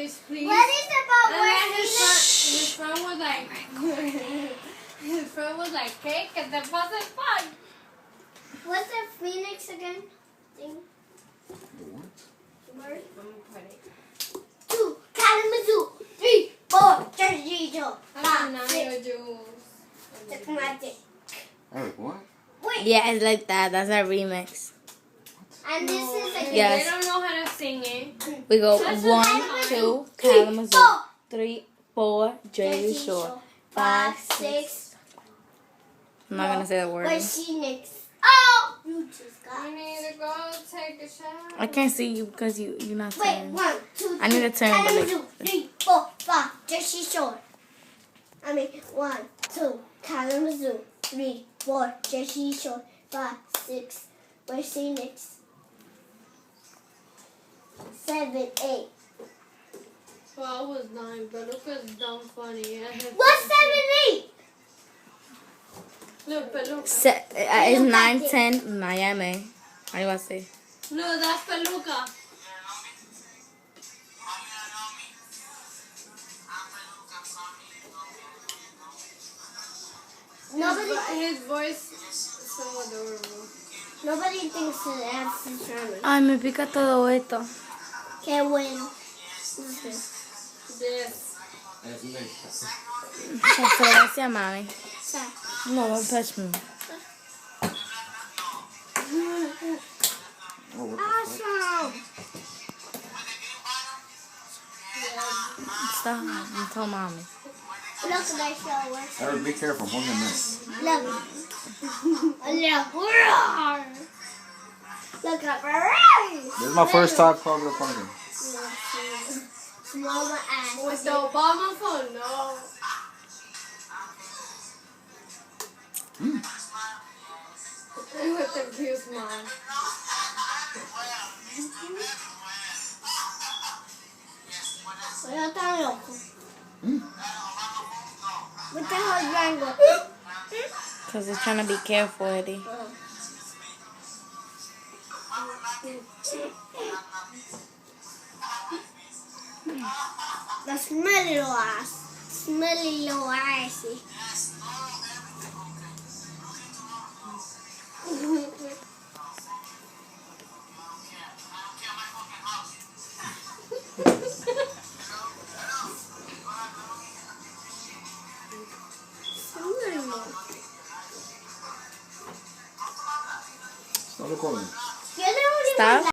voice, please. What is about And then Phoenix? his friend was like, his friend was like, ¿qué? Que te pasa el pan? What's the Phoenix again? Thing? What? Word? Let me put it. 2, Kalamazoo, 3, 4, Jersey Shore, I'm 5, not 6. your juice. Suck my dick. Eric, what? Wait. Yeah, it's like that. That's our remix. And this is like Yes. They don't know how to sing it. We go That's 1, 2, 3, Kalamazoo, 4, 3, 4, Jersey Jersey Shore, Shore, 5, 6. I'm not gonna say the word. Where's Phoenix? Oh! You just got I need to go take a shower. I can't see you because you're not Wait, turning. 1, 2, I need to turn, but like- Kalamazoo, 3, 4, 5, Jersey Shore. 1, 2, Kalamazoo, 3, 4, Jersey Shore, 5, 6. Where's Phoenix? 7, 8. Well, I was 9, but Luca's dumb funny. What's 7, 8? Look, Peluca. It's 9, 10, Miami. How do I say? No, that's Peluca. His voice is so adorable. Nobody thinks that's his Sherman. Ay, me pica todo esto. Qué bueno. This. Yes. Muchas gracias, mami. No, don't touch me. Oh, what the fuck? Awesome. Stop. I told mommy. Look at my showers. Eric, be careful. More than this. Look. Look at my eyes. This is my first time Club of the Pumpkin. Mama ass. With the Obama phone, no. With the cute smile. Yo tan loco. What the hell is Rango? Because they're trying to be careful, Eddie. The smelly little ass. Smelly little assy.